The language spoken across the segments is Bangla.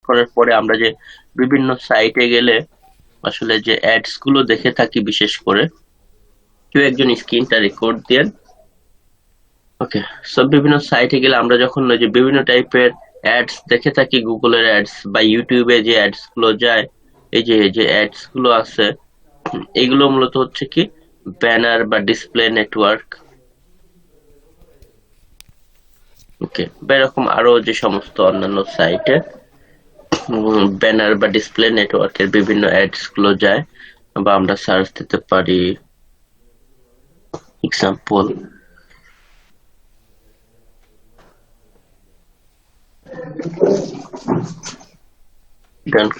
করার পরে আমরা যে বিভিন্ন সাইটে গেলে আসলে যে অ্যাডস গুলো দেখে থাকি, বিশেষ করে কেউ একজন স্ক্রিনটা রেকর্ড দেন। ওকে, সব বিভিন্ন সাইটে গেলে আমরা যখন ওই যে বিভিন্ন টাইপের অ্যাডস দেখে থাকি, গুগলের অ্যাডস বা ইউটিউবে যে অ্যাডস গুলো যায়, এই যে যে অ্যাডস গুলো আছে, এগুলো মূলত হচ্ছে কি ব্যানার বা ডিসপ্লে নেটওয়ার্ক। ওকে, বা এরকম আরো যে সমস্ত অন্যান্য সাইটে ব্যানার বা ডিসপ্লে নেটওয়ার্কের বিভিন্ন অ্যাডস গুলো যায়, বা আমরা সার্চ দিতে পারি এক্সাম্পল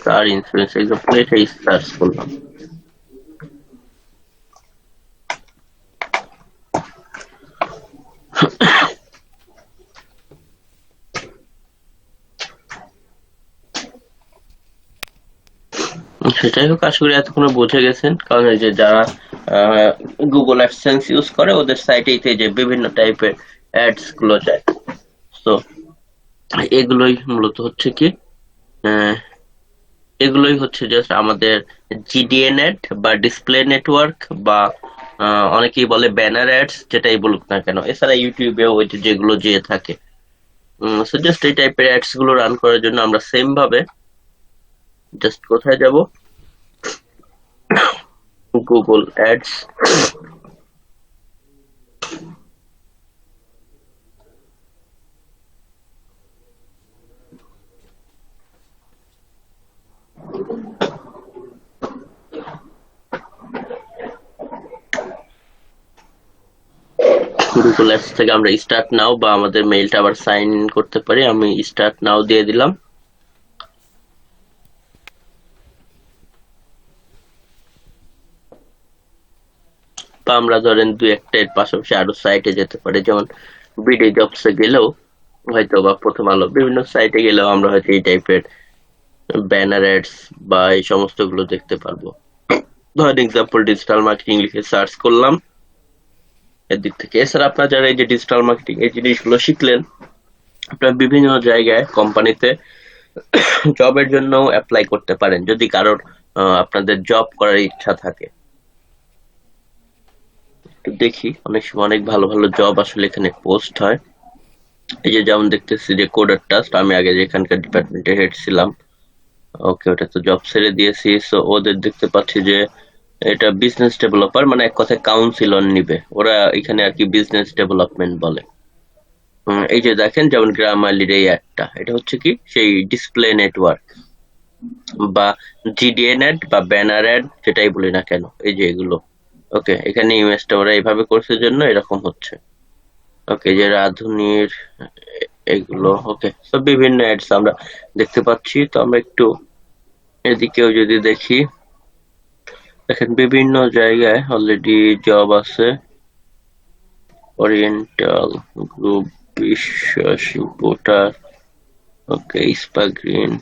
কার ইন্স্যুরেন্স, এক্সাম্পল এটাই সার্চ করলাম। সেটাই হোক, আশা করি এতক্ষণে বুঝে গেছেন, কারণ এই যে যারা গুগল অ্যাডসেন্স ইউজ করে ওদের সাইটেই যে বিভিন্ন টাইপের অ্যাডস গুলো যায়। তো এগুলোই মূলত হচ্ছে কি এগুলোই হচ্ছে জাস্ট আমাদের জিডিএ নেট বা ডিসপ্লে নেটওয়ার্ক, বা অনেকেই বলে ব্যানার অ্যাডস, যেটাই বলুক না কেন। এছাড়া ইউটিউবেও ওই যেগুলো যেয়ে থাকে, জাস্ট এই টাইপের অ্যাডস গুলো রান করার জন্য আমরা সেম ভাবে জাস্ট কোথায় যাব, গুগল অ্যাডস। গুগল অ্যাপস থেকে আমরা স্টার্ট নাও বা আমাদের মেইলটা আবার সাইন ইন করতে পারি। আমি স্টার্ট নাও দিয়ে দিলাম। বা আমরা ধরেন দুই একটা এর পাশাপাশি আরো সাইটে যেতে পারি, যেমন বিডি জবসে গেলেও হয়তো, বা প্রথম আলো, বিভিন্ন সাইটে গেলেও আমরা হয়তো এই টাইপের ব্যানার অ্যাডস বা এই সমস্ত গুলো দেখতে পারবো। ধরেন এক্সাম্পল ডিজিটাল মার্কেটিং লিখে সার্চ করলাম এর দিক থেকে। এছাড়া আপনারা যারা এই যে ডিজিটাল মার্কেটিং এই জিনিসগুলো শিখলেন, আপনারা বিভিন্ন জায়গায় কোম্পানিতে জবের জন্য অ্যাপ্লাই করতে পারেন, যদি কারোর আপনাদের জব করার ইচ্ছা থাকে। দেখি অনেক সময় অনেক ভালো ভালো জব আসলে এখানে পোস্ট হয়। এই যে যেমন দেখতেছি যে কোডার টাস্ক, আমি আগে যেখানকার ডিপার্টমেন্টে হেড ছিলাম, ওকে ওটা তো জব ছেড়ে দিয়েছি। সো ওদের দেখতে পাচ্ছি যে এটা বিজনেস ডেভেলপার, মানে এক কথায় কাউন্সিলর নিবে ওরা এখানে আর কি, বিজনেস ডেভেলপমেন্ট বলে। এই যে দেখেন যেমন গ্রামালির এই অ্যাডটা, এটা হচ্ছে কি সেই ডিসপ্লে নেটওয়ার্ক বা জিডিএ নেট বা ব্যানার অ্যাড, যেটাই বলি না কেন, এই যে এগুলো। ওকে, এখানে ইমেজটা ওরা এইভাবে করছে জন্য এরকম হচ্ছে। ওকে, যে রাধুনির এগুলো। ওকে, তো বিভিন্ন অ্যাডস আমরা দেখতে পাচ্ছি। তো আমরা একটু এদিকেও যদি দেখি, দেখেন বিভিন্ন জায়গায় অলরেডি জব আছে। ওরিয়েন্টাল গ্রুপ, বিশ্বাস ইম্পোর্টার, ওকে, স্পা গ্রিন।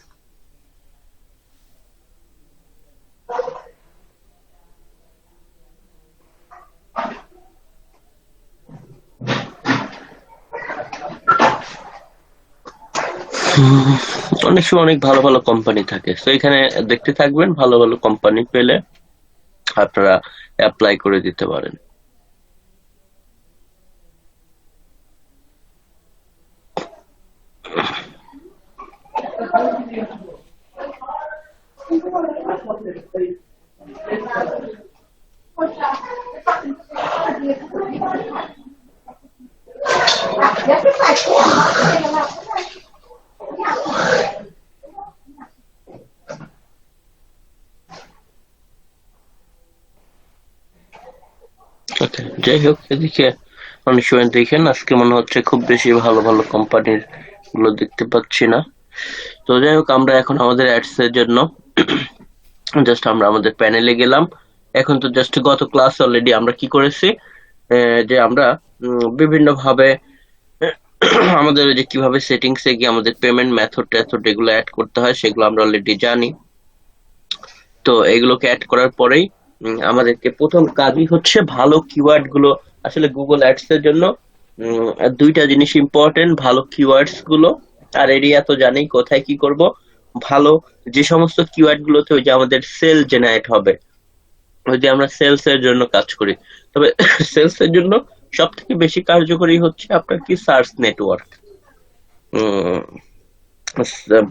অনেক সময় অনেক ভালো ভালো কোম্পানি থাকে, তো এখানে দেখতে থাকবেন, ভালো ভালো কোম্পানি পেলে আপনারা অ্যাপ্লাই করে দিতে পারেন। ওকে, যাই হোক, এদিকে অনেক সময় দেখেন আজকে মনে হচ্ছে খুব বেশি ভালো ভালো কোম্পানির গুলো দেখতে পাচ্ছি না। তো যাই হোক, আমরা এখন আমাদের অ্যাডস এর জন্য জাস্ট আমরা আমাদের প্যানেলে গেলাম। এখন তো জাস্ট গত ক্লাস অলরেডি আমরা কি করেছি, যে আমরা বিভিন্ন ভাবে আমাদের ওই যে কিভাবে সেটিংস এ গিয়ে আমাদের পেমেন্ট মেথড টেথড এগুলো অ্যাড করতে হয় সেগুলো আমরা অলরেডি জানি। তো এগুলোকে অ্যাড করার পরেই আমাদেরকে প্রথম কাজই হচ্ছে ভালো কিওয়ার্ড গুলো। আসলে গুগল অ্যাডস এর জন্য দুইটা জিনিস ইম্পর্টেন্ট, ভালো কিওয়ার্ডস গুলো আর এরিয়া তো জানি কোথায় কি করব, ভালো যে সমস্ত কিওয়ার্ড গুলোতে ওই যে আমাদের সেল জেনারেট হবে, ওই যে আমরা সেলস এর জন্য কাজ করি। তবে সেলস এর জন্য সব থেকে বেশি কার্যকরী হচ্ছে আপনার কি সার্চ নেটওয়ার্ক।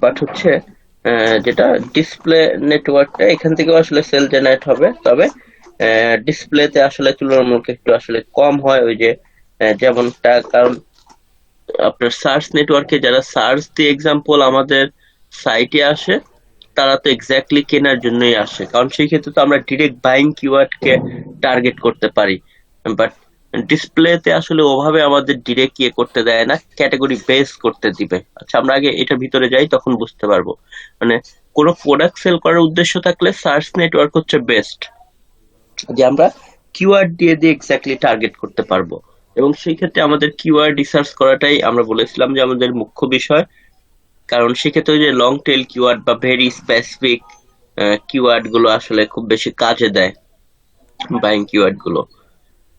বাট হচ্ছে যেটা ডিসপ্লে নেটওয়ার্কটা, এখান থেকেও আসলে সেল জেনারেট হবে, তবে ডিসপ্লেতে আসলে তুলনামূলক একটু আসলে কম হয়। ওই যে যেমনটা, কারণ আপনার সার্চ নেটওয়ার্কে যারা সার্চ দিয়ে এক্সাম্পল আমাদের সাইটে আসে, তারা তো এক্স্যাক্টলি কেনার জন্যই আসে, কারণ সেই ক্ষেত্রে তো আমরা ডিরেক্ট বাইং কিওয়ার্ডকে টার্গেট করতে পারি। বাট ডিসপ্লেতে আসলে ওভাবে আমাদের ডিরেক্ট ইয়ে করতে দেয় না, ক্যাটাগরি বেস করতে দিবে। আচ্ছা, আমরা আগে এটা ভিতরে যাই, তখন বুঝতে পারবো। মানে কোনো প্রোডাক্ট সেল করার উদ্দেশ্য থাকলে সার্চ নেটওয়ার্ক হচ্ছে বেস্ট, যে আমরা কিওয়ার্ড দিয়ে দিয়ে এক্স্যাক্টলি টার্গেট করতে পারবো। এবং সেই ক্ষেত্রে আমাদের কিওয়ার্ড রিসার্চ করাটাই আমরা বলেছিলাম যে আমাদের মুখ্য বিষয়, কারণ সেক্ষেত্রে ওই যে লং টেল কিওয়ার্ড বা ভেরি স্পেসিফিক কিওয়ার্ড গুলো আসলে খুব বেশি কাজে দেয়, বাইং কিওয়ার্ড গুলো।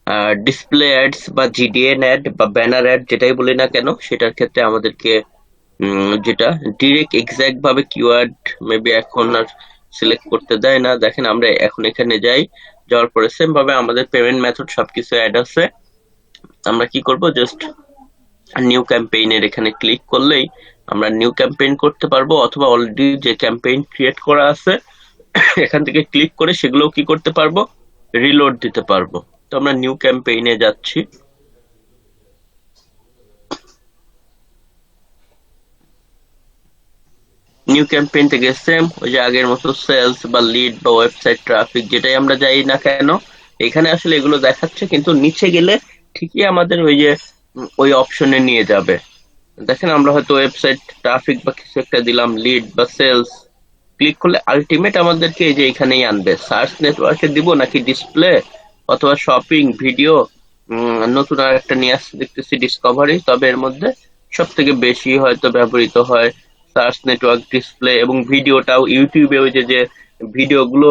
আর ডিসপ্লে অ্যাডস বা জিডিএন অ্যাড বা ব্যানার অ্যাড যেটাই বলি না কেন, সেটার ক্ষেত্রে আমাদেরকে যেটা ডিরেক্ট এক্সাক্ট ভাবে কিওয়ার্ড মেবি এখন আর সিলেক্ট করতে দেয় না। দেখেন আমরা এখন এখানে যাই, যাওয়ার পরে সেম ভাবে আমাদের পেমেন্ট মেথড সবকিছু অ্যাড আছে। আমরা কি করব, জাস্ট নিউ ক্যাম্পেইনের এখানে ক্লিক করলেই আমরা নিউ ক্যাম্পেইন করতে পারবো, অথবা অলরেডি যে ক্যাম্পেইন ক্রিয়েট করা আছে এখান থেকে ক্লিক করে সেগুলো কি করতে পারবো, রিলোড দিতে পারবো। তো আমরা নিউ ক্যাম্পেইনে যাচ্ছি। নিউ ক্যাম্পেইন থেকে সেম ওই যে আগের মতো সেলস বা লিড বা ওয়েবসাইট ট্রাফিক যেটাই আমরা যাই না কেন, এখানে আসলে এগুলো দেখাচ্ছে, কিন্তু নিচে গেলে ঠিকই আমাদের ওই যে ওই অপশনে নিয়ে যাবে। দেখেন আমরা হয়তো ওয়েবসাইট ট্রাফিক বা কিছু একটা দিলাম, লিড বা সেলস, ক্লিক করলে আলটিমেট আমাদেরকে এই যে এখানেই আনবে। সার্চ নেটওয়ার্কে দিব নাকি ডিসপ্লে অথবা শপিং ভিডিও, নতুন আর একটা নিয়ে আসতে দেখতেছি ডিসকভারি। তবে এর মধ্যে সব থেকে বেশি হয়তো ব্যবহৃত হয় সার্চ নেটওয়ার্ক, ডিসপ্লে এবং ভিডিওটাও। ইউটিউবে ওই যে যে ভিডিও গুলো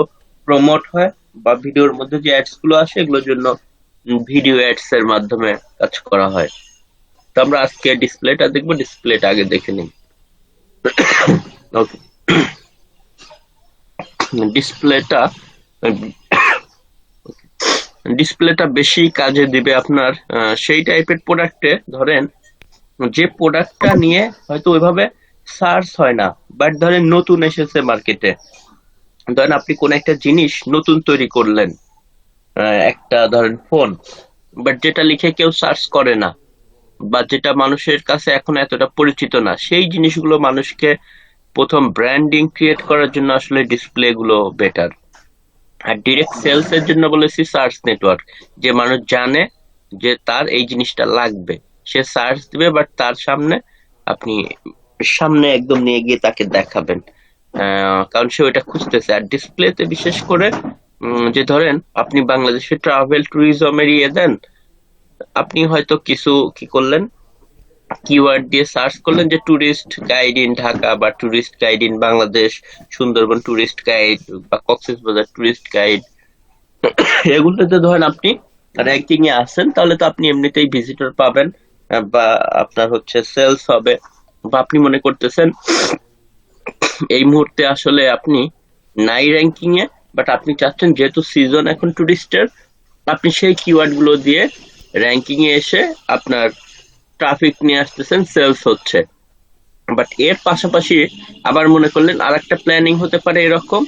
প্রমোট হয় বা ভিডিওর মধ্যে যে অ্যাডস গুলো আসে, এগুলোর জন্য ভিডিও অ্যাডস এর মাধ্যমে কাজ করা হয়। তো আমরা আজকে ডিসপ্লেটা দেখবো, ডিসপ্লেটা আগে দেখে নিই। ওকে, ডিসপ্লেটা ডিসপ্লেটা বেশি কাজে দিবে আপনার সেই টাইপের প্রোডাক্টে, ধরেন যে প্রোডাক্টটা নিয়ে হয়তো ওইভাবে সার্চ হয় না, বাট ধরেন নতুন এসেছে মার্কেটে। ধরেন আপনি কোন একটা জিনিস নতুন তৈরি করলেন, একটা ধরেন ফোন, বাট যেটা লিখে কেউ সার্চ করে না বা যেটা মানুষের কাছে এখন এতটা পরিচিত না, সেই জিনিসগুলো মানুষকে প্রথম ব্র্যান্ডিং ক্রিয়েট করার জন্য আসলে ডিসপ্লে গুলো বেটার। আর ডিরেক্ট সেলস এর জন্য বলেছি সার্চ নেটওয়ার্ক, যে মানুষ জানে যে তার এই জিনিসটা লাগবে, সে সার্চ দিবে, বাট তার সামনে আপনি সামনে একদম নিয়ে গিয়ে তাকে দেখাবেন, কারণ সে ওইটা খুঁজতেছে। আর ডিসপ্লেতে বিশেষ করে যে ধরেন আপনি বাংলাদেশে ট্রাভেল ট্যুরিজমের ইয়ে দেন, আপনি হয়তো কিছু কি করলেন, কিওয়ার্ড দিয়ে সার্চ করলেন যে ট্যুরিস্ট গাইড ইন ঢাকা বা tourist guide in Bangladesh, Sundarban tourist guide বা কক্সবাজার ট্যুরিস্ট গাইড, এগুলোতে ধরেন আপনি র্যাঙ্কিং এ আসেন, তাহলে তো আপনি এমনিতেই ভিজিটর পাবেন, বা আপনার হচ্ছে সেলস হবে। বা আপনি মনে করতেছেন এই মুহূর্তে আসলে আপনি নাই র্যাঙ্কিং এ, বাট আপনি চাচ্ছেন যেহেতু সিজন এখন টুরিস্টের, আপনি সেই কিওয়ার্ড গুলো দিয়ে র্যাঙ্কিং এ এসে আপনার ট্রাফিক নিয়ে আসতেছেন, সেলস হচ্ছে। বাট এর পাশাপাশি আবার মনে করলেন আর একটা প্ল্যানিং হতে পারে এরকম,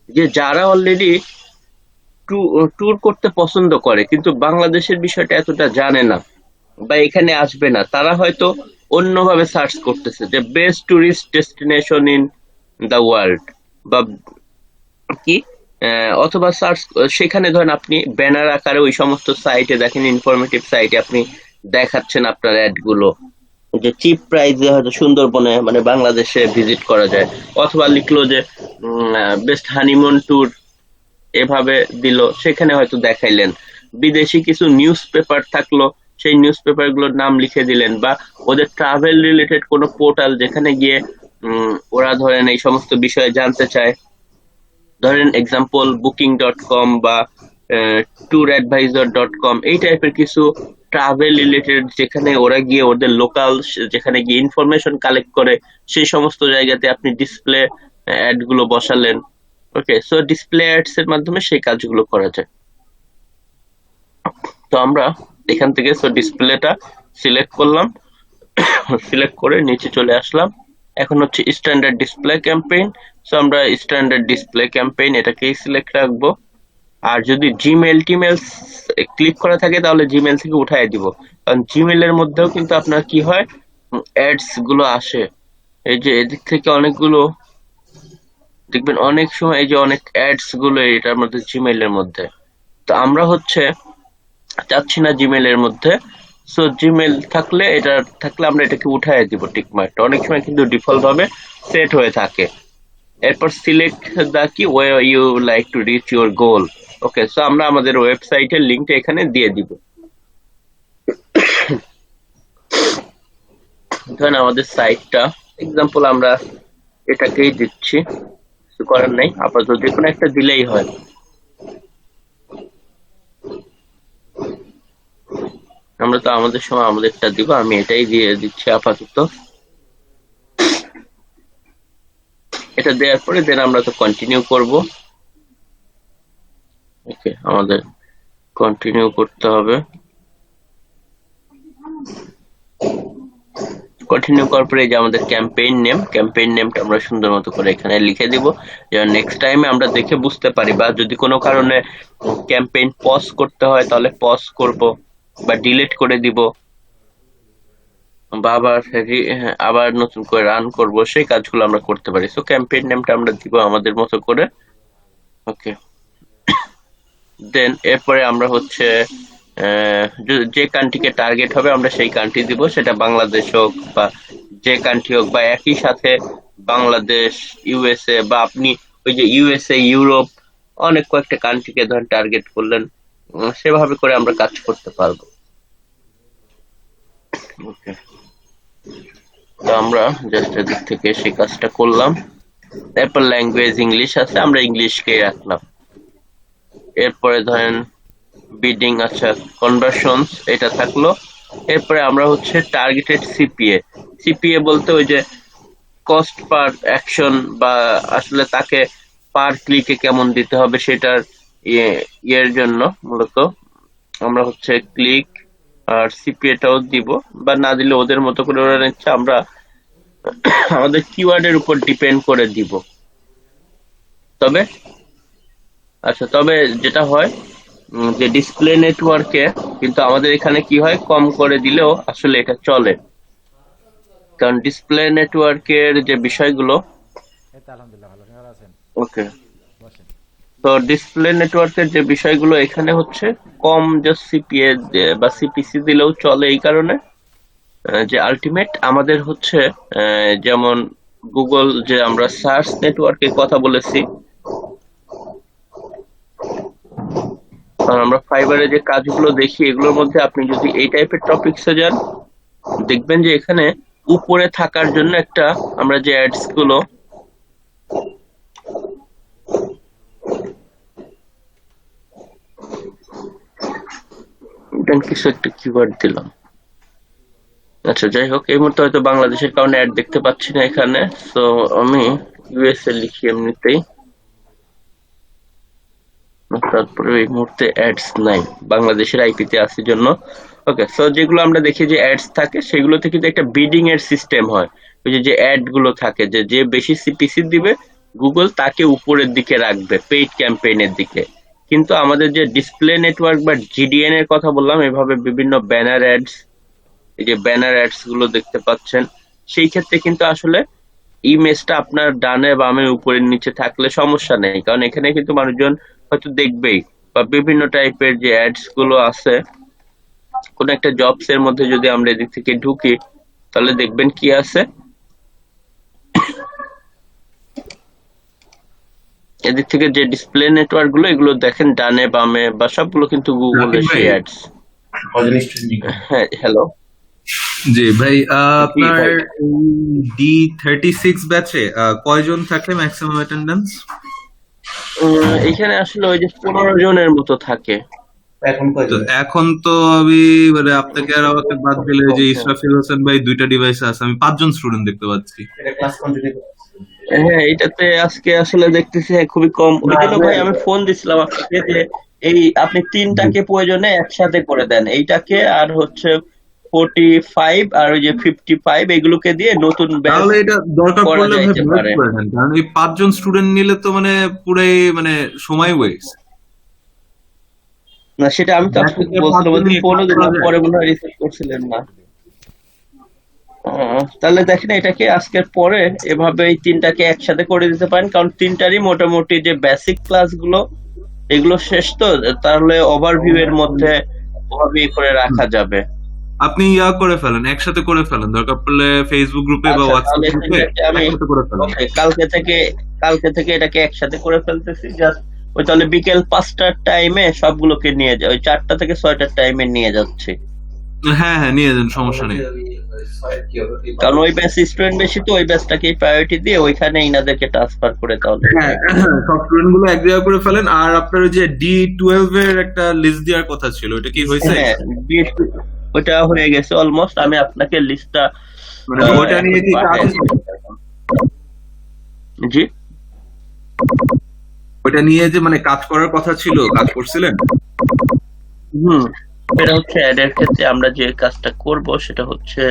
যে যারা অলরেডি ট্যুর করতে পছন্দ করে কিন্তু বাংলাদেশের বিষয়টা এতটা জানে না বা এখানে আসবে না, তারা হয়তো অন্যভাবে সার্চ করতেছে যে best tourist destination in the world বা কি, অথবা সার্চ, সেখানে ধরেন আপনি ব্যানার আকারে ওই সমস্ত সাইটে দেখেন, ইনফরমেটিভ সাইটে আপনি দেখাচ্ছেন আপনার অ্যাড গুলো যে চিপ প্রাইসে হয়তো সুন্দরবনে মানে বাংলাদেশে ভিজিট করা যায়, অথবা লিখলো যে বেস্ট হানিমুন ট্যুর, এভাবে দিল, সেখানে হয়তো দেখাইলেন। বিদেশি কিছু নিউজ পেপার থাকলো, সেই নিউজ পেপার গুলোর নাম লিখে দিলেন, বা ওদের ট্রাভেল রিলেটেড কোনো পোর্টাল যেখানে গিয়ে ওরা ধরেন এই সমস্ত বিষয়ে জানতে চায়, ধরেন এক্সাম্পল বুকিং.com বা ট্যুর অ্যাডভাইজার.com, এই টাইপের কিছু ট্রাভেল রিলেটেড, যেখানে ওরা গিয়ে ওদের লোকাল, যেখানে গিয়ে ইনফরমেশন কালেক্ট করে, সেই সমস্ত জায়গাতে আপনি ডিসপ্লে অ্যাড গুলো বসালেন। ওকে, সো ডিসপ্লে অ্যাডস এর মাধ্যমে সেই কাজগুলো করা যায়। তো আমরা এখান থেকে ডিসপ্লেটা সিলেক্ট করলাম, সিলেক্ট করে নিচে চলে আসলাম। এখন হচ্ছে স্ট্যান্ডার্ড ডিসপ্লে ক্যাম্পেইন। সো আমরা স্ট্যান্ডার্ড ডিসপ্লে ক্যাম্পেইন এটাকেই সিলেক্ট রাখবো। আর যদি জিমেল টিমেল ক্লিক করা থাকে তাহলে জিমেল থেকে উঠাই দিব, কারণ জিমেল এর মধ্যেও কিন্তু আপনার কি হয়, অ্যাডস গুলো আসে। এই যে এদিক থেকে অনেকগুলো দেখবেন, অনেক সময় এই যে অনেক অ্যাডস গুলো এটার মধ্যে, জিমেল এর মধ্যে। তো আমরা হচ্ছে চাচ্ছি না জিমেল এর মধ্যে। সো জিমেল থাকলে, এটা থাকলে আমরা এটাকে উঠাই দিব টিকমার্কটা। অনেক সময় কিন্তু ডিফল্ট ভাবে সেট হয়ে থাকে। এরপর select the key way you like to reach your goal. Okay, so আমরা আমাদের ওয়েবসাইটের লিঙ্কটা এখানে দিয়ে দিব। ধরেন আমাদের সাইটটা এক্সাম্পল আমরা এটাকেই দিচ্ছি, কিছু করার নাই, আপাতত যে কোনো একটা দিলেই হয়। আমরা তো আমাদের সময় আমাদেরটা দিব, আমি এটাই দিয়ে দিচ্ছি আপাতত। এটা দেওয়ার পরে দেন আমরা তো কন্টিনিউ করব। ওকে, আমাদের কন্টিনিউ করতে হবে। কন্টিনিউ করার পরে এই যে আমাদের ক্যাম্পেইন নেমটা আমরা সুন্দর মতো করে এখানে লিখে দিব, যেন নেক্সট টাইমে আমরা দেখে বুঝতে পারি, বা যদি কোনো কারণে ক্যাম্পেইন পজ করতে হয় তাহলে পজ করব, বা ডিলিট করে দিব, বা আবার নতুন করে রান করব, সেই কাজগুলো আমরা করতে পারি। সো ক্যাম্পেইন নেমটা আমরা দিব আমাদের মতো করে। ওকে, দেন এরপরে আমরা হচ্ছে যে কান্ট্রিকে টার্গেট হবে আমরা সেই কান্ট্রি দিব, সেটা বাংলাদেশ হোক বা যে কান্ট্রি হোক, বা একই সাথে বাংলাদেশ, ইউএসএ, বা আপনি ওই যে ইউএসএ, ইউরোপ, অনেক কয়েকটা কান্ট্রিকে ধরেন টার্গেট করলেন, সেভাবে করে আমরা কাজ করতে পারবো। ওকে, তো আমরা জাস্ট এদিক থেকে সেই কাজটা করলাম। এরপর ল্যাঙ্গুয়েজ ইংলিশ আছে, আমরা ইংলিশকে রাখলাম। এরপরে ধরেন বিডিং, আচ্ছা কনভার্সনস এটা থাকলো। এরপরে আমরা হচ্ছে টার্গেটেড সিপিএ। সিপিএ বলতে ওই যে কস্ট পার অ্যাকশন, বা আসলে তাকে পার ক্লিকে কেমন দিতে হবে সেটার ইয়ের জন্য মূলত আমরা হচ্ছে ক্লিক আর সিপিএটাও দিব, বা না দিলে ওদের মতো করে ওরা নিচ্ছে, আমরা আমাদের কিওয়ার্ডের উপর ডিপেন্ড করে দিব। তবে তবে যেটা হয়, যে ডিসপ্লে নেটওয়ার্কে কিন্তু আমাদের এখানে কি হয়, কম করে দিলেও আসলে এটা চলে, কারণ ডিসপ্লে নেটওয়ার্কের যে বিষয়গুলো। ওকে, তো ডিসপ্লে নেটওয়ার্কের যে বিষয়গুলো এখানে হচ্ছে কম, যে সিপিএ বা সিপিসি দিলেও চলে, এই কারণে যে আলটিমেট আমাদের হচ্ছে যেমন গুগল, যে আমরা সার্চ নেটওয়ার্কের কথা বলেছি, কারণ আমরা ফাইবারে যে কাজগুলো দেখি এগুলোর মধ্যে আপনি যদি এই টাইপের টপিকসে যান, দেখবেন যে এখানে উপরে থাকার জন্য একটা, আমরা যে অ্যাডস গুলো কিছু একটা কিওয়ার্ড দিলাম। আচ্ছা, যাই হোক, এই মুহূর্তে হয়তো বাংলাদেশের কারণে অ্যাড দেখতে পাচ্ছি না এখানে, তো আমি ইউএসএ লিখি এমনিতেই, তারপরে এই মুহূর্তে অ্যাডস নাই, বাংলাদেশের আইপিতে আছে জন্য। ওকে, সো যেগুলো আমরা দেখি যে অ্যাডস থাকে, সেগুলোতে কিন্তু একটা বিডিং এর সিস্টেম হয়। ওই যে অ্যাড গুলো থাকে, যে যে বেশি সিপিসি দিবে গুগল তাকে উপরের দিকে রাখবে পেইড ক্যাম্পেইনের দিকে। কিন্তু আমাদের যে ডিসপ্লে নেটওয়ার্ক বা জিডিএন এর কথা বললাম, এভাবে বিভিন্ন ব্যানার অ্যাডস, এই যে ব্যানার অ্যাডস গুলো দেখতে পাচ্ছেন, সেই ক্ষেত্রে কিন্তু আসলে ইমেজটা আপনার ডানে বামে উপরে নিচে থাকলে সমস্যা নেই, কারণ এখানে কিন্তু মানুষজন হয়তো দেখবেই। বা বিভিন্ন টাইপের যে অ্যাডস গুলো আছে, কোন একটা জবস এর মধ্যে যদি আমরা এদিক থেকে ঢুকি, তাহলে দেখবেন কি আছে, এদিক থেকে যে ডিসপ্লে নেটওয়ার্ক গুলো, এগুলো দেখেন ডানে বামে, বা সবগুলো কিন্তু গুগলের সেই অ্যাডস। হ্যাঁ, হ্যালো। জি ভাই, জি আপনার ভাই, D36 ব্যাচে কয়জন থাকে ম্যাক্সিমাম অ্যাটেন্ডেন্স? এখানে আসলে ওই যে 15 জনের মতো থাকে, তো এখন তো আমি মানে আপনাকে আর আমাকে বাদ দিলে যে ইসরাফিল হোসেন ভাই 2টা ডিভাইসে আছে, আমি 5জন স্টুডেন্ট দেখতে পাচ্ছি। হ্যাঁ, এটাতে আজকে আসলে দেখতেছি খুবই কম। ওই জন্য ভাই আমি ফোন দিছিলাম আপনাকে যে এই আপনি জি। তিনটাকে প্রয়োজনে একসাথে করে দেন, এইটাকে আর হচ্ছে 45 আর ওই যে 55 এগুলোকে দিয়ে নতুন ব্যাচ তাহলে এটা দরকার করা পড়লে ভাই যাইতে ভয়েস পারে। করে নেন, কারণ এই 5জন স্টুডেন্ট নিলে তো মানে পুরাই মানে সময় ওয়েস্ট। না, সেটা আমি তো ব্যাচে আপনাকে কি বলছিলাম, 5জন ওই দিন নিয়ে কাজ ফোনও করা দিলাম, যায়? পরে মনে হয় রিসিভ করছিলেন না। তাহলে দেখেন এটাকে আজকের পরে এভাবে এই তিনটাকে একসাথে করে দিতে পারেন, কারণ তিনটারই মোটামুটি যে বেসিক ক্লাসগুলো এগুলো শেষ তো, তাহলে ওভারভিউ এর মধ্যে ওভাবে করে হুম। রাখা যাবে। আপনি ইয়া করে ফেলেন, একসাথে করে ফেলেন, দরকার পড়লে ফেসবুক গ্রুপে বা আচ্ছা, হোয়াটসঅ্যাপ তাহলে গ্রুপে এটাকে আমি একসাথে করে ফেলেন। ওকে কালকে থেকে এটাকে একসাথে করে ফেলতেছি। জাস্ট ওই তাহলে বিকেল 5টার টাইমে সবগুলোকে নিয়ে যায়, ওই 4টা থেকে 6টার টাইমে নিয়ে যাচ্ছে। হ্যাঁ হ্যাঁ, নিয়ে যান, সমস্যা নেই। কারণ ওই ব্যাচ স্টুডেন্ট বেশি, তো ওই ব্যাচটাকেই প্রায়োরিটি দিয়ে ওইখানে ইনাদেরকে ট্রান্সফার করে তাহলে হ্যাঁ, সব স্টুডেন্ট গুলো এক জায়গায় করে ফেলেন। আর আপনার ওই যে D12 এর একটা লিস্ট দেওয়ার কথা ছিল, এটা কি হয়েছে? হ্যাঁ, BSc ওটা হয়ে গেছে অলমোস্ট। আমি আপনাকে লিস্টটা মানে ওটা এখন নিয়ে কি কাজ পাঠাই হচ্ছে? জি। ওটা নিয়ে যে মানে কাজ করার কথা ছিল, কাজ করছিলেন? হুম, এটা হচ্ছে অ্যাড এর ক্ষেত্রে আমরা যে কাজটা করব সেটা হচ্ছে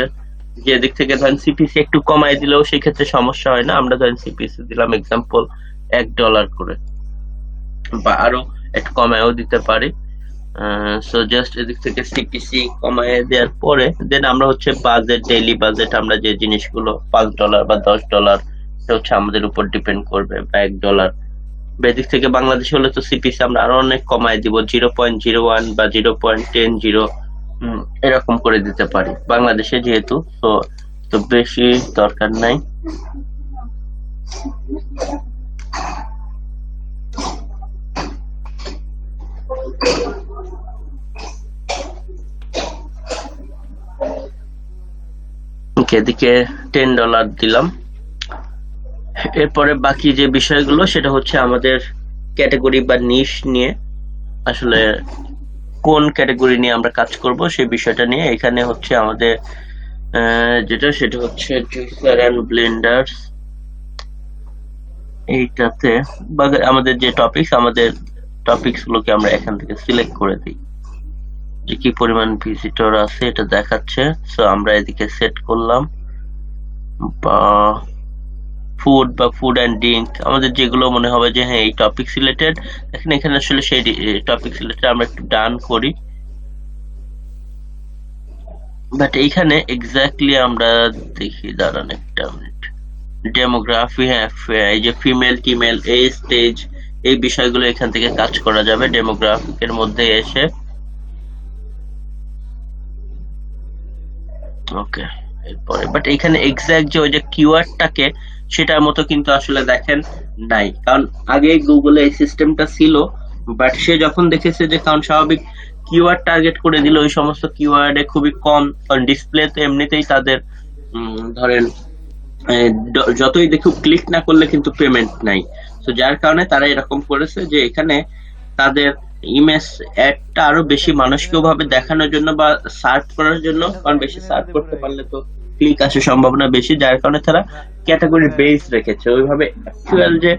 যে দিক থেকে ধরেন সিপিসি একটু কমাই দিলেও সেই ক্ষেত্রে সমস্যা হয় না। আমরা ধরেন সিপিসি দিলাম এক্সাম্পল $1 করে, বা আরো একটু কমায়ও দিতে পারি। সো জাস্ট এদিক থেকে সিপিসি কমায় দেওয়ার পরে দেন আমরা হচ্ছে বাজেট, ডেইলি বাজেট, আমরা যে জিনিসগুলো $5 বা $10 এটা হচ্ছে আমাদের উপর ডিপেন্ড করবে, বা $1। বেদিক থেকে বাংলাদেশে হলে তো সিপিসি আমরা আরো অনেক কমায় দিব, 0.01 বা 0.10 এরকম করে দিতে পারি বাংলাদেশে যেহেতু। তো তো বেশি দরকার নাই। ওকে, এদিকে $10 দিলাম। এরপরে বাকি যে বিষয়গুলো সেটা হচ্ছে আমাদের ক্যাটাগরি বা নিশ নিয়ে, আসলে কোন ক্যাটাগরি নিয়ে আমরা কাজ করব সেই বিষয়টা নিয়ে। এখানে হচ্ছে আমাদের যেটা সেটা হচ্ছে জুসার এন্ড ব্লেন্ডার্স, এইটাতে বা আমাদের যে আমাদের টপিকস গুলোকে আমরা এখান থেকে সিলেক্ট করে দিই, যে কি পরিমাণ ভিজিটর আছে এটা দেখাচ্ছে। সো আমরা এদিকে সেট করলাম, বা ফুড অ্যান্ড ড্রিঙ্ক, আমাদের যেগুলো মনে হবে যে হ্যাঁ এই টপিক রিলেটেড, দেখেন এখানে আসলে সেই টপিক রিলেটেড আমরা একটু ডান করি। বাট এইখানে এক্স্যাক্টলি আমরা দেখি, দাঁড়ান একটা মিনিট, ডেমোগ্রাফি, হ্যাঁ এই যে ফিমেল টিমেল এই স্টেজ, এই বিষয়গুলো এখান থেকে কাজ করা যাবে ডেমোগ্রাফিকের মধ্যে এসে। ওকে, এরপরে বাট এখানে এক্সাক্ট যে ওই যে কিওয়ার্ডটাকে সেটার মতো কিন্তু আসলে দেখেন নাই, কারণ আগে গুগলে এই সিস্টেমটা ছিল, বাট সে যখন দেখেছে যে কারণ স্বাভাবিক কিওয়ার্ড টার্গেট করে দিল ওই সমস্ত কিওয়ার্ডে খুবই কম, কারণ ডিসপ্লেতে এমনিতেই তাদের ধরেন যতই দেখুক ক্লিক না করলে কিন্তু পেমেন্ট নাই। তো যার কারণে তারা এরকম করেছে যে এখানে তাদের ইমেজ অ্যাডটা আরো বেশি মানুষকে ভাবে দেখানোর জন্য বা সার্চ করার জন্য, কারণ বেশি সার্চ করতে পারলে তো ক্লিক আসার সম্ভাবনা বেশি, যার কারণে তারা ক্যাটাগরি বেস রেখেছে ওইভাবে। অ্যাকচুয়াল যে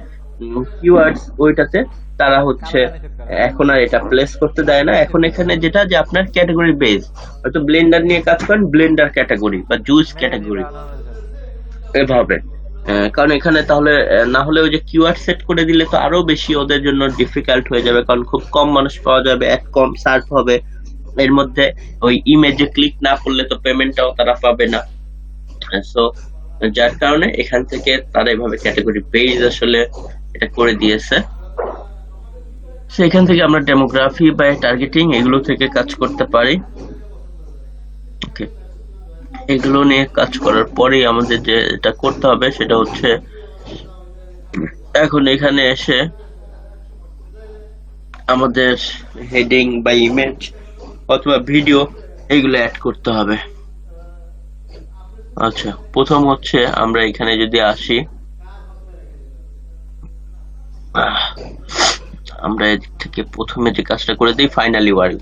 কিওয়ার্ডস ওইটাতে তারা হচ্ছে এখন আর এটা প্লেস করতে দেয় না। এখন এখানে যেটা যে আপনার ক্যাটাগরি বেস, হয়তো ব্লেন্ডার নিয়ে কাজ করেন, ব্লেন্ডার ক্যাটাগরি বা জুস ক্যাটাগরি এভাবে। কারণ এখানে তাহলে না হলে ওই যে কিওয়ার্ড সেট করে দিলে তো আরো বেশি ওদের জন্য ডিফিকাল্ট হয়ে যাবে, কারণ খুব কম মানুষ পাওয়া যাবে, এক কম সার্চ হবে, এর মধ্যে ওই ইমেজে ক্লিক না করলে তো পেমেন্টটাও তারা পাবে না। সো যার কারণে এখান থেকে তারা এভাবে ক্যাটাগরি বেজ আসলে এটা করে দিয়েছে। সেখান থেকে আমরা ডেমোগ্রাফি বা টার্গেটিং এগুলো থেকে কাজ করতে পারি। ওকে, এগুলো নিয়ে কাজ করার পরেই আমাদের যেটা করতে হবে সেটা হচ্ছে এখন এখানে এসে আমাদের হেডিং বা ইমেজ অথবা ভিডিও এগুলো অ্যাড করতে হবে। আচ্ছা, প্রথম হচ্ছে আমরা এখানে যদি আসি, আমরা এদিক থেকে প্রথমে যে কাজটা করে দিই ফাইনাল ইউআরএল।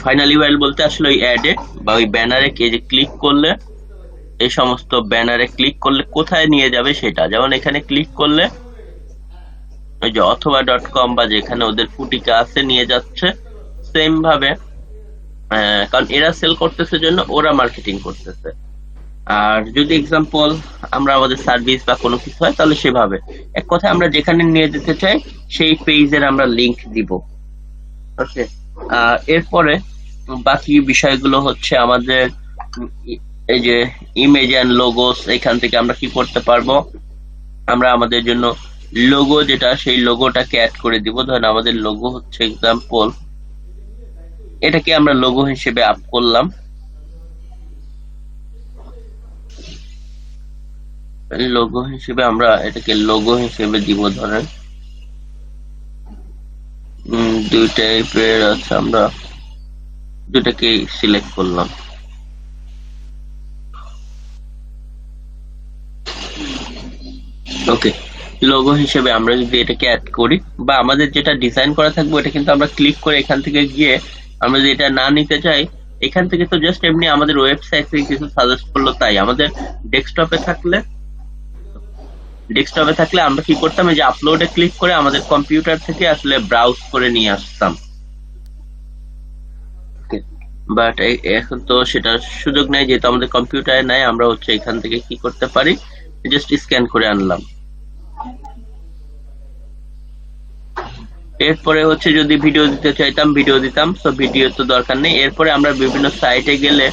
ফাইনাল ইউআরএল বলতে আসলে ওই অ্যাডে বা ওই ব্যানারে কে যে ক্লিক করলে, এই সমস্ত ব্যানারে ক্লিক করলে কোথায় নিয়ে যাবে সেটা। যেমন এখানে ক্লিক করলে ওই যে অথবা.com বা যেখানে ওদের ফুটিকা আছে নিয়ে যাচ্ছে, সেম ভাবে কারণ এরা সেল করতেছে জন্য ওরা মার্কেটিং করতেছে। আর যদি এক্সাম্পল আমরা আমাদের সার্ভিস বা কোনো কিছু হয় তাহলে সেভাবে, এক কথায় আমরা যেখানে নিয়ে যেতে চাই সেই পেজের আমরা লিংক দিব। ওকে, এরপরে বাকি বিষয়গুলো হচ্ছে আমাদের এই যে ইমেজ এন্ড লোগোস, এখান থেকে আমরা কি করতে পারবো, আমরা আমাদের জন্য লোগো যেটা সেই লোগোটাকে অ্যাড করে দিব। ধরেন আমাদের লোগো হচ্ছে এক্সাম্পল, এটাকে আমরা লোগো হিসেবে আপ করলাম। লোগো হিসেবে আমরা এটাকে লোগো হিসেবে দিব। ধরেন দুই টাইপের আছে, আমরা দুটাকে সিলেক্ট করলাম। ওকে, লোগো হিসেবে আমরা যদি এটাকে অ্যাড করি বা আমাদের যেটা ডিজাইন করা থাকবে এটা কিন্তু আমরা ক্লিক করে এখান থেকে গিয়ে আমরা যদি এটা না নিতে চাই, এখান থেকে তো জাস্ট এমনি আমাদের ওয়েবসাইট থেকে কিছু সাজেস্ট করলো তাই। আমাদের ডেস্কটপে থাকলে আমরা কি করতাম, এই যে আপলোডে ক্লিক করে আমাদের কম্পিউটার থেকে আসলে ব্রাউজ করে নিয়ে আসতাম। বাট এখন তো সেটার সুযোগ নেই, যেহেতু আমাদের কম্পিউটারে নাই। আমরা হচ্ছে এখান থেকে কি করতে পারি, জাস্ট স্ক্যান করে আনলাম। এরপরে হচ্ছে যদি ভিডিও দিতে চাইতাম ভিডিও দিতাম, তো ভিডিও তো দরকার নেই। এরপরে আমরা বিভিন্ন সাইটে গেলে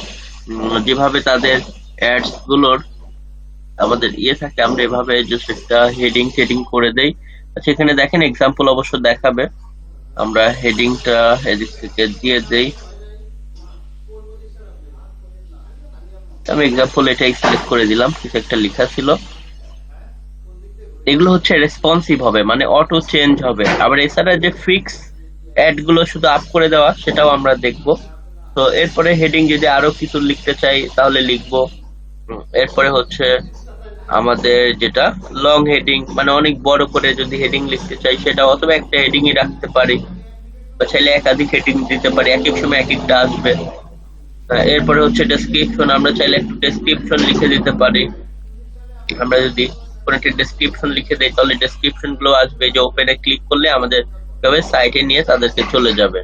যেভাবে তাদের অ্যাডস গুলোর আমাদের থাকে, আমরা এভাবে জাস্ট একটা হেডিং টেডিং করে দেই। আচ্ছা, এখানে দেখেন এক্সাম্পল অবশ্য দেখাবে, আমরা হেডিংটা এদিক থেকে দিয়ে দেই। আমি এক্সাম্পল এটাই সিলেক্ট করে দিলাম, কিছু একটা লেখা ছিল। এগুলো হচ্ছে রেসপন্সিভ হবে, মানে অটো চেঞ্জ হবে। আবার এছাড়া যে ফিক্স অ্যাড গুলো শুধু আপ করে দেওয়া, সেটাও আমরা দেখব। তো এরপরে হেডিং যদি আরো কিছু লিখতে চাই তাহলে লিখবো। এরপরে হচ্ছে আমাদের যেটা লং হেডিং, মানে অনেক বড় করে যদি হেডিং লিখতে চাই সেটা, অথবা একটা হেডিংই রাখতে পারি, বা চাইলে একাধিক হেডিং দিতে পারি, এক এক সময় এক একটা আসবে। এরপরে হচ্ছে ডেসক্রিপশন, আমরা চাইলে একটু ডেসক্রিপশন লিখে দিতে পারি। আমরা যদি কোনো একটা ডেসক্রিপশন লিখে দেই তাহলে ডেসক্রিপশন গুলো আসবে, যে ওপেনে ক্লিক করলে আমাদের সাইটে নিয়ে তাদেরকে চলে যাবে।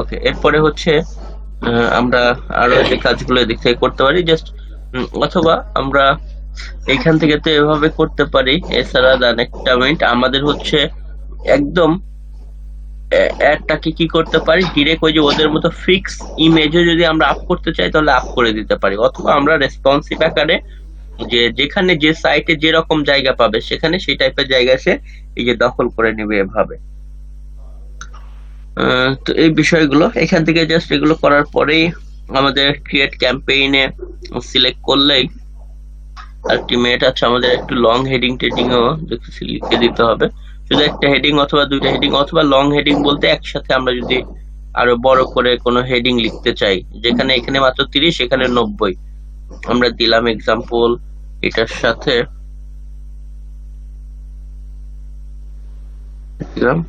ওকে, এরপরে হচ্ছে আমরা আরো যে কাজগুলো এদিক থেকে করতে পারি জাস্ট, অথবা আমরা এখান থেকে তো এভাবে করতে পারি। এছাড়া একটা মিনিট, আমাদের হচ্ছে একদম অ্যাডটাকে কি করতে পারি, ডিরেক্ট ওই যে ওদের মতো ফিক্স ইমেজও যদি আমরা আপ করতে চাই তাহলে আপ করে দিতে পারি। অথবা আমরা রেসপন্সিভ আকারে, যে যেখানে যে সাইটে যেরকম জায়গা পাবে সেখানে সেই টাইপের জায়গা সে এই যে দখল করে নেবে এভাবে। তো এই বিষয়গুলো এখান থেকে জাস্ট এগুলো করার পরেই আমাদের ক্রিয়েট ক্যাম্পেইনে সিলেক্ট করলেই আলটিমেট। আচ্ছা, আমাদের একটু লং হেডিং টেডিং ও লিখে দিতে হবে, শুধু একটা হেডিং অথবা দুইটা হেডিং, অথবা লং হেডিং বলতে একসাথে আমরা যদি আরো বড় করে কোনো হেডিং লিখতে চাই, যেখানে এখানে মাত্র 30 এখানে 90, আমরা দিলাম এক্সাম্পল এটার সাথে দিলাম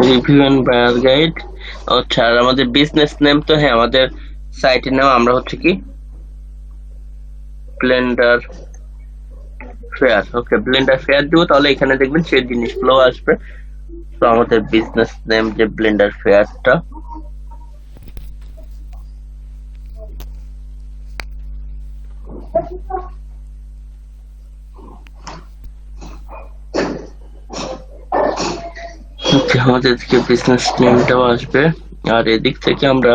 রিভিউ এন্ড বায়ার গাইড। আচ্ছা, আর আমাদের বিজনেস নেম তো, হ্যাঁ আমাদের সাইটের নাম আমরা হচ্ছে কি ব্লেন্ডার ফেয়ার। ওকে, ব্লেন্ডার ফেয়ার দিব, তাহলে এখানে দেখবেন সেই জিনিসগুলো আসবে। তো আমাদের বিজনেস নেম যে ব্লেন্ডার ফেয়ারটা, আমাদের দিকে বিজনেস নেমটাও আসবে। আর এদিক থেকে আমরা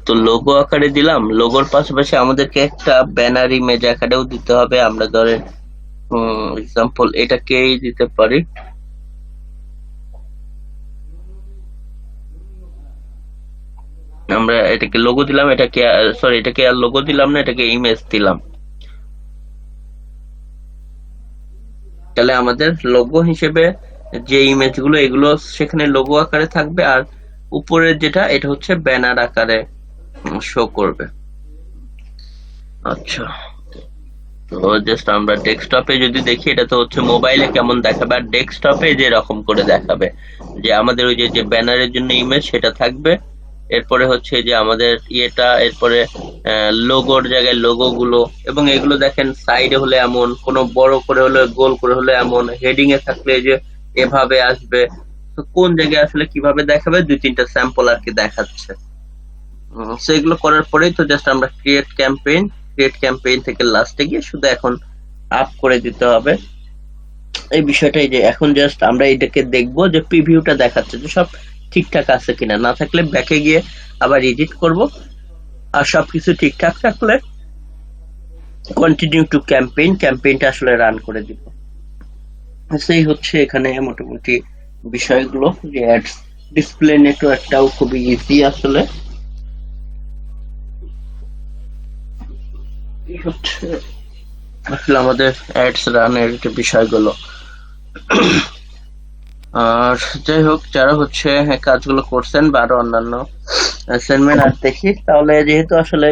তো লোগো আকারে দিলাম, লোগোর পাশাপাশি আমাদেরকে একটা ব্যানার ইমেজ আকারেও দিতে হবে। আমরা ধরেন এক্সাম্পল এটাকেই দিতে পারি। আমরা এটাকে লোগো দিলাম, এটাকে সরি এটাকে আর লোগো দিলাম না, এটাকে ইমেজ দিলাম। তাহলে আমাদের লোগো হিসেবে যে ইমেজগুলো এগুলো সেখানে লোগো আকারে থাকবে, আর উপরের যেটা এটা হচ্ছে ব্যানার আকারে শো করবে। আচ্ছা, তো জাস্ট আমরা ডেস্কটপে যদি দেখি, এটা তো হচ্ছে মোবাইলে কেমন দেখাবে, আর ডেস্কটপে যে রকম করে দেখাবে, যে আমাদের ওই যে যে ব্যানারের জন্য ইমেজ সেটা থাকবে, এরপরে হচ্ছে যে আমাদের ইয়েটা, এরপরে লোগোর জায়গায় লোগো গুলো, এবং এগুলো দেখেন সাইডে হলে এমন, কোনো বড় করে হলে গোল করে হলে এমন, হেডিং এ থাকলে যে এভাবে আসবে। তো কোন জায়গায় আসলে কিভাবে দেখাবে, 2-3টা স্যাম্পল আর কি দেখাচ্ছে। সেগুলো করার পরেই তো জাস্ট আমরা ক্রিয়েট ক্যাম্পেইন থেকে লাস্টে গিয়ে শুধু এখন আপ করে দিতে হবে। এই বিষয়টাই যে এখন জাস্ট আমরা এটাকে দেখবো যে প্রিভিউটা দেখাচ্ছে যে সব ঠিকঠাক আছে কিনা, না থাকলে ব্যাকে গিয়ে আবার এডিট করব, আর সবকিছু ঠিকঠাক থাকলে কন্টিনিউ টু ক্যাম্পেইনটা আসলে রান করে দিব। সেই হচ্ছে এখানে মোটামুটি বিষয়গুলো, যে অ্যাডস ডিসপ্লে নেটওয়ার্কটাও খুবই ইজি আসলে। এই হচ্ছে আসলে আমাদের অ্যাডস রানের যে বিষয়গুলো। আর যাই হোক, যারা হচ্ছে কাজগুলো করছেন বা আরো অন্যান্য অ্যাসাইনমেন্ট আর দেখি, তাহলে যেহেতু আসলে